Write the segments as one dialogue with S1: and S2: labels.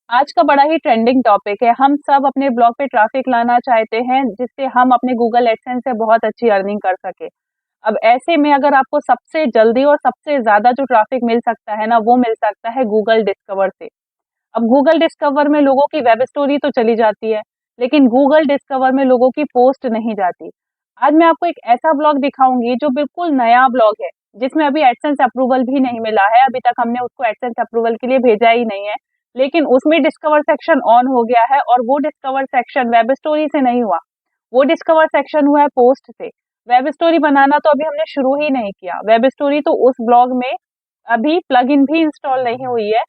S1: आज का बड़ा ही ट्रेंडिंग टॉपिक है। हम सब अपने ब्लॉग पे ट्रैफिक लाना चाहते हैं जिससे हम अपने गूगल एडसेंस से बहुत अच्छी अर्निंग कर सके। अब ऐसे में अगर आपको सबसे जल्दी और सबसे ज्यादा जो ट्रैफिक मिल सकता है ना, वो मिल सकता है गूगल डिस्कवर से। अब गूगल डिस्कवर में लोगों की वेब स्टोरी तो चली जाती है, लेकिन गूगल डिस्कवर में लोगों की पोस्ट नहीं जाती। आज मैं आपको एक ऐसा ब्लॉग दिखाऊंगी जो बिल्कुल नया ब्लॉग है, जिसमें अभी एडसेंस अप्रूवल भी नहीं मिला है। अभी तक हमने उसको एडसेंस अप्रूवल के लिए भेजा ही नहीं है, लेकिन उसमें डिस्कवर सेक्शन ऑन हो गया है। और वो डिस्कवर सेक्शन वेब स्टोरी से नहीं हुआ, वो डिस्कवर सेक्शन हुआ है पोस्ट से। वेब स्टोरी बनाना तो अभी हमने शुरू ही नहीं किया। वेब स्टोरी तो उस ब्लॉग में अभी प्लगइन भी इंस्टॉल नहीं हुई है।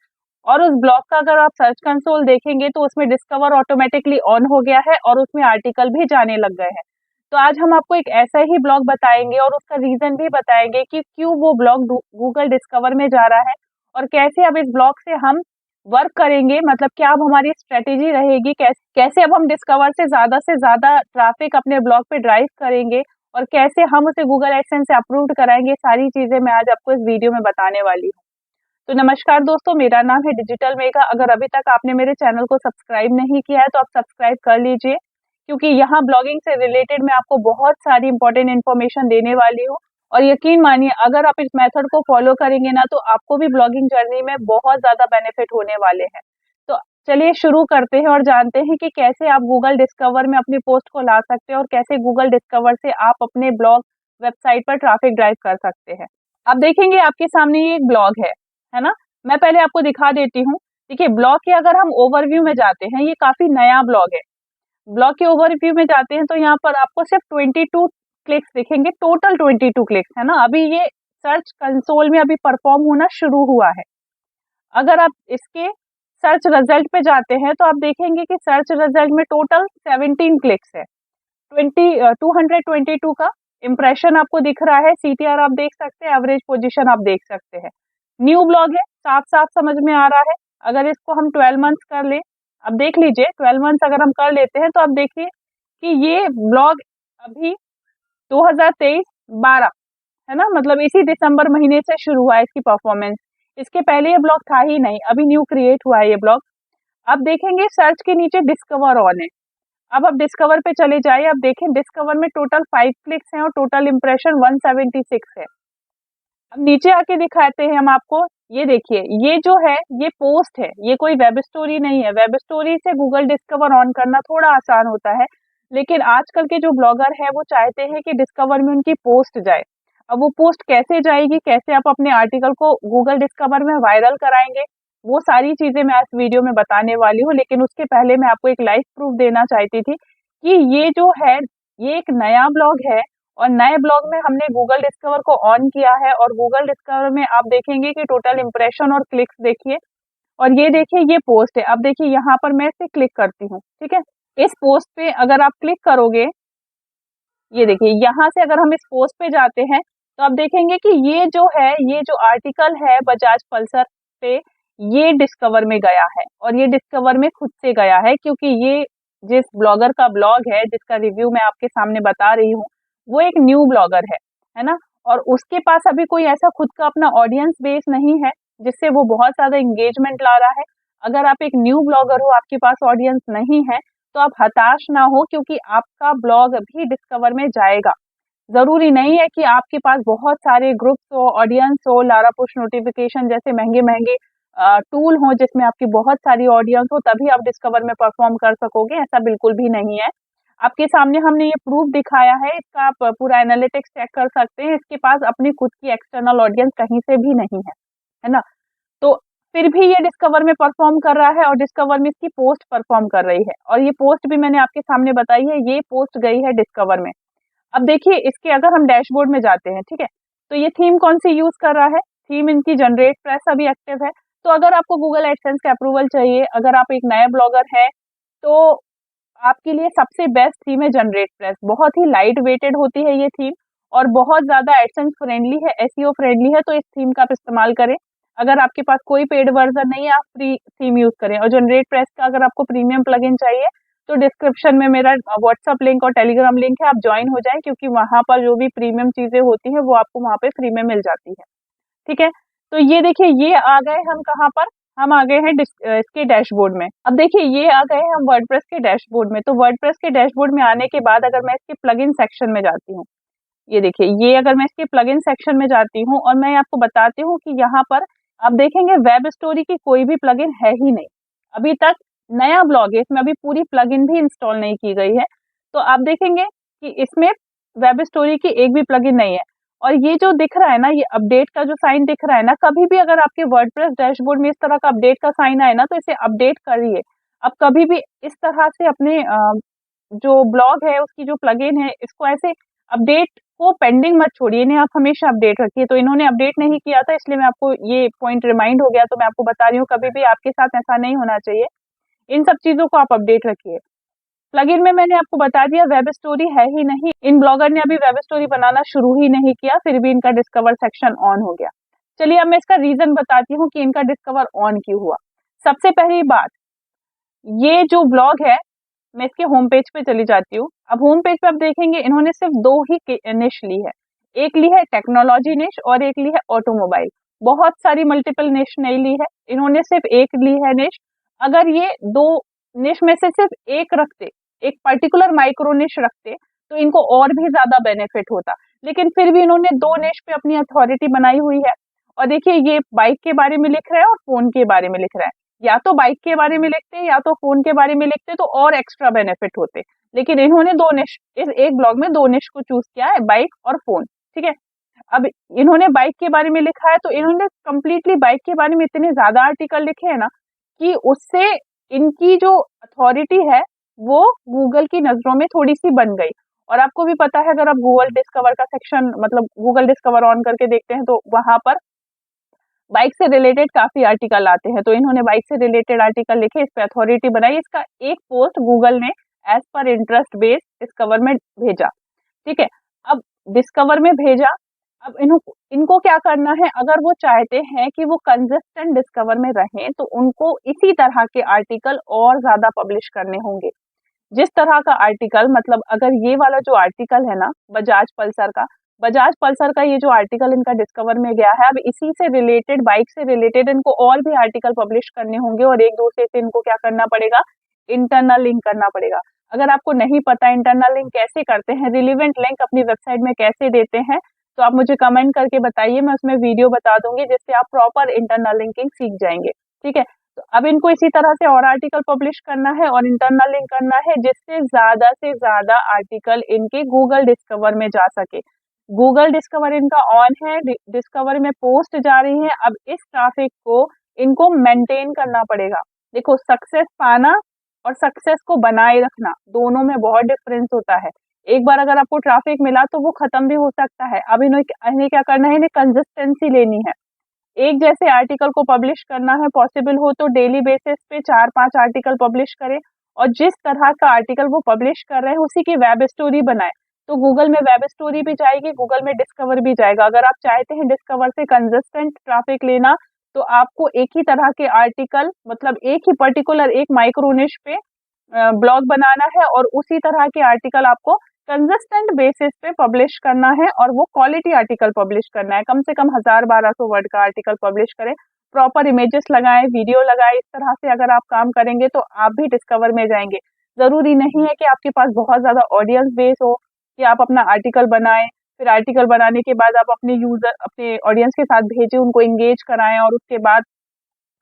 S1: और उस ब्लॉग का अगर आप सर्च कंसोल देखेंगे तो उसमें डिस्कवर ऑटोमेटिकली ऑन हो गया है और उसमें आर्टिकल भी जाने लग गए हैं। तो आज हम आपको एक ऐसा ही ब्लॉग बताएंगे और उसका रीजन भी बताएंगे कि क्यों वो ब्लॉग गूगल डिस्कवर में जा रहा है, और कैसे अब इस ब्लॉग से हम वर्क करेंगे। मतलब क्या अब हमारी स्ट्रेटेजी रहेगी, कैसे अब हम डिस्कवर से ज्यादा ट्रैफिक अपने ब्लॉग पे ड्राइव करेंगे, और कैसे हम उसे गूगल एडसेंस से अप्रूव्ड कराएंगे। सारी चीजें मैं आज आपको इस वीडियो में बताने वाली हूँ। तो नमस्कार दोस्तों, मेरा नाम है डिजिटल मेगा। अगर अभी तक आपने मेरे चैनल को सब्सक्राइब नहीं किया है तो आप सब्सक्राइब कर लीजिए, क्योंकि यहाँ ब्लॉगिंग से रिलेटेड मैं आपको बहुत सारी इंपॉर्टेंट इन्फॉर्मेशन देने वाली हूँ। और यकीन मानिए, अगर आप इस मेथड को फॉलो करेंगे ना, तो आपको भी ब्लॉगिंग जर्नी में बहुत ज्यादा बेनिफिट होने वाले हैं। तो चलिए शुरू करते हैं और जानते हैं कि कैसे आप गूगल डिस्कवर में अपनी पोस्ट को ला सकते हैं और कैसे गूगल डिस्कवर से आप अपने ब्लॉग वेबसाइट पर ट्रैफिक ड्राइव कर सकते हैं। आप देखेंगे आपके सामने ये एक ब्लॉग है ना। मैं पहले आपको दिखा देती हूँ। देखिए, ब्लॉग के अगर हम ओवरव्यू में जाते हैं, ये काफी नया ब्लॉग है। ब्लॉग के ओवरव्यू में जाते हैं तो यहाँ पर आपको सिर्फ 22 क्लिक्स दिखेंगे, टोटल 22 क्लिक्स है ना। अभी ये सर्च कंसोल में अभी परफॉर्म होना शुरू हुआ है। अगर आप इसके सर्च रिजल्ट पे जाते हैं तो आप देखेंगे कि सर्च रिजल्ट में टोटल 17 क्लिक्स है। 222 का इम्प्रेशन आपको दिख रहा है। सीटीआर आप देख सकते हैं, एवरेज पोजीशन आप देख सकते हैं। न्यू ब्लॉग है, साफ साफ समझ में आ रहा है। अगर इसको हम 12 मंथ्स कर ले, अब देख लीजिए 12 मंथ्स अगर हम कर लेते हैं तो आप देखिए कि ये ब्लॉग अभी 2023 12 है ना, मतलब इसी दिसंबर महीने से शुरू हुआ है इसकी परफॉर्मेंस। इसके पहले ये ब्लॉग था ही नहीं, अभी न्यू क्रिएट हुआ है ये ब्लॉग। अब देखेंगे सर्च के नीचे डिस्कवर ऑन है। अब आप डिस्कवर पे चले जाइए, अब देखें डिस्कवर में टोटल 5 क्लिक्स हैं और टोटल इम्प्रेशन 176 है। अब नीचे आके दिखाते हैं हम आपको। ये देखिए, ये जो है ये पोस्ट है, ये कोई वेब स्टोरी नहीं है। वेब स्टोरी से गूगल डिस्कवर ऑन करना थोड़ा आसान होता है, लेकिन आजकल के जो ब्लॉगर है वो चाहते हैं कि डिस्कवर में उनकी पोस्ट जाए। अब वो पोस्ट कैसे जाएगी, कैसे आप अपने आर्टिकल को गूगल डिस्कवर में वायरल कराएंगे, वो सारी चीजें मैं इस वीडियो में बताने वाली हूँ। लेकिन उसके पहले मैं आपको एक लाइव प्रूफ देना चाहती थी कि ये जो है ये एक नया ब्लॉग है, और नए ब्लॉग में हमने गूगल डिस्कवर को ऑन किया है। और गूगल डिस्कवर में आप देखेंगे कि टोटल इम्प्रेशन और क्लिक्स देखिए, और ये देखिए ये पोस्ट है। अब देखिए यहाँ पर मैं इसे क्लिक करती हूँ, ठीक है। इस पोस्ट पे अगर आप क्लिक करोगे, ये देखिए यहाँ से अगर हम इस पोस्ट पे जाते हैं तो आप देखेंगे कि ये जो आर्टिकल है बजाज पल्सर पे, ये डिस्कवर में गया है। और ये डिस्कवर में खुद से गया है, क्योंकि ये जिस ब्लॉगर का ब्लॉग है, जिसका रिव्यू मैं आपके सामने बता रही हूँ, वो एक न्यू ब्लॉगर है ना। और उसके पास अभी कोई ऐसा खुद का अपना ऑडियंस बेस नहीं है जिससे वो बहुत ज्यादा एंगेजमेंट ला रहा है। अगर आप एक न्यू ब्लॉगर हो, आपके पास ऑडियंस नहीं है, तो आप हताश ना हो, क्योंकि आपका ब्लॉग भी डिस्कवर में जाएगा। जरूरी नहीं है कि आपके पास बहुत सारे ग्रुप्स हो, ऑडियंस हो, लारा पुश नोटिफिकेशन जैसे महंगे महंगे टूल हो जिसमें आपकी बहुत सारी ऑडियंस हो, तभी आप डिस्कवर में परफॉर्म कर सकोगे। ऐसा बिल्कुल भी नहीं है। आपके सामने हमने ये प्रूफ दिखाया है, इसका आप पूरा एनालिटिक्स चेक कर सकते हैं। इसके पास अपनी खुद की एक्सटर्नल ऑडियंस कहीं से भी नहीं है ना। तो फिर भी ये डिस्कवर में परफॉर्म कर रहा है, और डिस्कवर में इसकी पोस्ट परफॉर्म कर रही है। और ये पोस्ट भी मैंने आपके सामने बताई है, ये पोस्ट गई है डिस्कवर में। अब देखिए इसके अगर हम डैशबोर्ड में जाते हैं, ठीक है, तो ये थीम कौन सी यूज कर रहा है। थीम इनकी जनरेट प्रेस अभी एक्टिव है। तो अगर आपको गूगल एडसेंस का अप्रूवल चाहिए, अगर आप एक नया ब्लॉगर है, तो आपके लिए सबसे बेस्ट थीम है जनरेट प्रेस। बहुत ही लाइट वेटेड होती है ये थीम, और बहुत ज्यादा एडसेंस फ्रेंडली है, एसईओ फ्रेंडली है। तो इस थीम का आप इस्तेमाल करें। अगर आपके पास कोई पेड वर्जन नहीं है, आप फ्री थीम यूज करें। और जनरेट प्रेस का अगर आपको प्रीमियम प्लगइन चाहिए तो डिस्क्रिप्शन में मेरा व्हाट्सअप लिंक और टेलीग्राम लिंक है, आप ज्वाइन हो जाएं, क्योंकि वहां पर जो भी प्रीमियम चीजें होती हैं वो आपको वहां पे फ्री में मिल जाती है, ठीक है। तो ये देखिए, ये आ गए हम कहाँ पर, हम आ गए हैं इसके डैशबोर्ड में। अब देखिए ये आ गए हैं हम वर्डप्रेस के डैशबोर्ड में। तो वर्डप्रेस के डैशबोर्ड में आने के बाद अगर मैं इसके प्लगइन सेक्शन में जाती हूँ, ये देखिए, ये अगर मैं इसके प्लगइन सेक्शन में जाती हूँ और मैं आपको बताती हूँ कि यहाँ पर आप देखेंगे वेब स्टोरी की कोई भी प्लगइन है ही नहीं। अभी तक नया ब्लॉग है, इसमें अभी पूरी प्लगइन भी इंस्टॉल नहीं की गई है। तो आप देखेंगे कि इसमें वेब स्टोरी की एक भी प्लगइन नहीं है। और ये जो दिख रहा है ना, ये अपडेट का जो साइन दिख रहा है ना, कभी भी अगर आपके वर्डप्रेस डैशबोर्ड में इस तरह का अपडेट का साइन आए ना, तो इसे अपडेट करिए। अब कभी भी इस तरह से अपने जो ब्लॉग है उसकी जो प्लगइन है, इसको ऐसे अपडेट को पेंडिंग मत छोड़िए, इन्हें आप हमेशा अपडेट रखिए। तो इन्होंने अपडेट नहीं किया था, इसलिए मैं आपको ये पॉइंट रिमाइंड हो गया, तो मैं आपको बता रही हूँ कभी भी आपके साथ ऐसा नहीं होना चाहिए। इन सब चीजों को आप अपडेट रखिए। प्लगइन में मैंने आपको बता दिया वेब स्टोरी है ही नहीं, इन ब्लॉगर ने अभी वेब स्टोरी बनाना शुरू ही नहीं किया, फिर भी इनका डिस्कवर सेक्शन ऑन हो गया। चलिए अब मैं इसका रीजन बताती हूँ कि इनका डिस्कवर ऑन क्यों हुआ। सबसे पहली बात, ये जो ब्लॉग है, मैं इसके होम पेज पे चली जाती हूँ। अब होम पेज पे आप देखेंगे इन्होंने सिर्फ दो ही निश ली है, एक ली है टेक्नोलॉजी निश और एक ली है ऑटोमोबाइल। बहुत सारी मल्टीपल निश नहीं ली है, इन्होंने सिर्फ एक ली है निश। अगर ये दो निश में से सिर्फ एक रखते, एक पर्टिकुलर माइक्रो निश रखते, तो इनको और भी ज्यादा बेनिफिट होता। लेकिन फिर भी इन्होंने दो निश पे अपनी अथॉरिटी बनाई हुई है। और देखिए ये बाइक के बारे में लिख रहा है और फोन के बारे में लिख रहा है। या तो बाइक के बारे में लिखते या तो फोन के बारे में लिखते तो और एक्स्ट्रा बेनिफिट होते। लेकिन इन्होंने दो निश, इस एक ब्लॉग में दो निश को चूज किया है, बाइक और फोन। ठीक है, अब इन्होंने बाइक के बारे में लिखा है तो इन्होंने कंप्लीटली बाइक के बारे में इतने ज्यादा आर्टिकल लिखे हैं ना कि उससे इनकी जो अथॉरिटी है वो गूगल की नजरों में थोड़ी सी बन गई। और आपको भी पता है, अगर आप गूगल डिस्कवर का सेक्शन मतलब गूगल डिस्कवर ऑन करके देखते हैं तो वहां पर बाइक से रिलेटेड काफी आर्टिकल आते हैं। तो इन्होंने बाइक से रिलेटेड आर्टिकल लिखे, इस पे अथॉरिटी बनाई। इसका एक पोस्ट गूगल ने एज पर इंटरेस्ट बेस डिस्कवर में भेजा। ठीक है, अब डिस्कवर में भेजा, अब इनको क्या करना है, अगर वो चाहते हैं कि वो कंसिस्टेंट डिस्कवर में रहें तो उनको इसी तरह के आर्टिकल और ज्यादा पब्लिश करने होंगे। जिस तरह का आर्टिकल, मतलब अगर ये वाला जो आर्टिकल है ना बजाज पल्सर का ये जो आर्टिकल इनका डिस्कवर में गया है, अब इसी से रिलेटेड, बाइक से रिलेटेड इनको और भी आर्टिकल पब्लिश करने होंगे और एक दूसरे से इनको क्या करना पड़ेगा, इंटरनल लिंक करना पड़ेगा। अगर आपको नहीं पता इंटरनल लिंक कैसे करते हैं, रिलीवेंट लिंक अपनी वेबसाइट में कैसे देते हैं, तो आप मुझे कमेंट करके बताइए, मैं उसमें वीडियो बता दूंगी जिससे आप प्रॉपर इंटरनल लिंकिंग सीख जाएंगे। ठीक है, तो अब इनको इसी तरह से और आर्टिकल पब्लिश करना है और इंटरनल लिंक करना है जिससे से ज्यादा आर्टिकल इनके गूगल डिस्कवर में जा सके। गूगल डिस्कवर इनका ऑन है, डिस्कवर में पोस्ट जा रही है। अब इस ट्रैफिक को इनको मेंटेन करना पड़ेगा। देखो, सक्सेस पाना और सक्सेस को बनाए रखना दोनों में बहुत डिफरेंस होता है। एक बार अगर आपको ट्रैफिक मिला तो वो खत्म भी हो सकता है। अब इन्हें क्या करना है, इन्हें कंसिस्टेंसी लेनी है। एक जैसे आर्टिकल को पब्लिश करना है, पॉसिबल हो तो डेली बेसिस पे 4-5 आर्टिकल पब्लिश करें और जिस तरह का आर्टिकल वो पब्लिश कर रहे हैं उसी की वेब स्टोरी बनाए। तो गूगल में वेब स्टोरी भी जाएगी, गूगल में डिस्कवर भी जाएगा। अगर आप चाहते हैं डिस्कवर से कंसिस्टेंट ट्रैफिक लेना तो आपको एक ही तरह के आर्टिकल, मतलब एक ही पर्टिकुलर एक माइक्रो निश पे ब्लॉग बनाना है और उसी तरह के आर्टिकल आपको कंसिस्टेंट बेसिस पे पब्लिश करना है और वो क्वालिटी आर्टिकल पब्लिश करना है। कम से कम 1000-1200 वर्ड का आर्टिकल पब्लिश करें, प्रॉपर इमेजेस लगाएं, वीडियो लगाएं। इस तरह से अगर आप काम करेंगे तो आप भी डिस्कवर में जाएंगे। जरूरी नहीं है कि आपके पास बहुत ज्यादा ऑडियंस बेस हो कि आप अपना आर्टिकल बनाएं, फिर आर्टिकल बनाने के बाद आप अपने ऑडियंस के साथ भेजें, उनको इंगेज कराएं और उसके बाद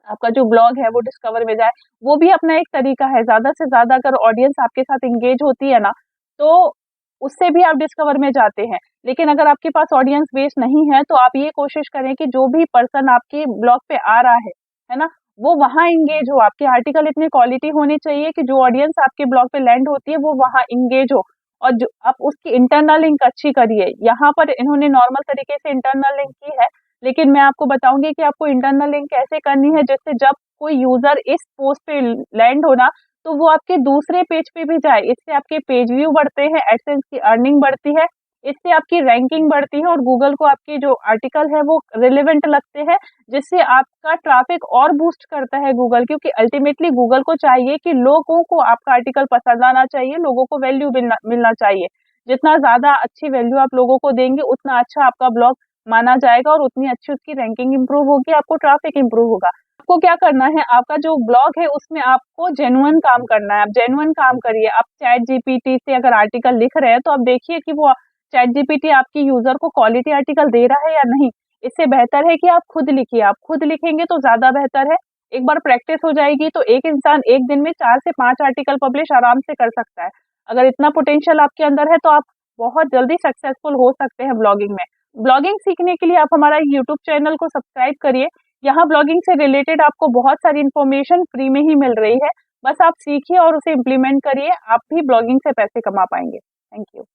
S1: आपका जो ब्लॉग है वो डिस्कवर में जाए। वो भी अपना एक तरीका है। ज्यादा से ज्यादा अगर ऑडियंस आपके साथ इंगेज होती है ना, तो उससे भी आप डिस्कवर में जाते हैं। लेकिन अगर आपके पास ऑडियंस बेस नहीं है तो आप ये कोशिश करें कि जो भी पर्सन आपके ब्लॉग पे आ रहा है ना, वो वहां इंगेज हो। आपके आर्टिकल इतनी क्वालिटी होनी चाहिए कि जो ऑडियंस आपके ब्लॉग पे लैंड होती है वो वहां इंगेज हो। और जो आप उसकी इंटरनल लिंक अच्छी करिए। यहाँ पर इन्होंने नॉर्मल तरीके से इंटरनल लिंक की है, लेकिन मैं आपको बताऊंगी कि आपको इंटरनल लिंक कैसे करनी है जिससे जब कोई यूजर इस पोस्ट पे लैंड होना तो वो आपके दूसरे पेज पे भी जाए। इससे आपके पेज व्यू बढ़ते हैं, एडसेंस की अर्निंग बढ़ती है, इससे आपकी रैंकिंग बढ़ती है और गूगल को आपके जो आर्टिकल है वो रिलेवेंट लगते हैं, जिससे आपका ट्रैफिक और बूस्ट करता है गूगल। क्योंकि अल्टीमेटली गूगल को चाहिए कि लोगों को आपका आर्टिकल पसंद आना चाहिए, लोगों को वैल्यू मिलना चाहिए। जितना ज्यादा अच्छी वैल्यू आप लोगों को देंगे उतना अच्छा आपका ब्लॉग माना जाएगा और उतनी अच्छी उसकी रैंकिंग इंप्रूव होगी, आपको ट्रैफिक इंप्रूव होगा। आपको क्या करना है, आपका जो ब्लॉग है उसमें आपको जेन्युइन काम करना है। आप जेन्युइन काम करिए। आप चैट जीपीटी से अगर आर्टिकल लिख रहे हैं तो आप देखिए कि वो चैट जीपीटी आपकी यूजर को क्वालिटी आर्टिकल दे रहा है या नहीं। इससे बेहतर है कि आप खुद लिखिए। आप खुद लिखेंगे तो ज्यादा बेहतर है। एक बार प्रैक्टिस हो जाएगी तो एक इंसान एक दिन में 4 से 5 आर्टिकल पब्लिश आराम से कर सकता है। अगर इतना पोटेंशियल आपके अंदर है तो आप बहुत जल्दी सक्सेसफुल हो सकते हैं ब्लॉगिंग में। ब्लॉगिंग सीखने के लिए आप हमारा यूट्यूब चैनल को सब्सक्राइब करिए। यहाँ ब्लॉगिंग से रिलेटेड आपको बहुत सारी इन्फॉर्मेशन फ्री में ही मिल रही है। बस आप सीखिए और उसे इम्प्लीमेंट करिए, आप भी ब्लॉगिंग से पैसे कमा पाएंगे। Thank you.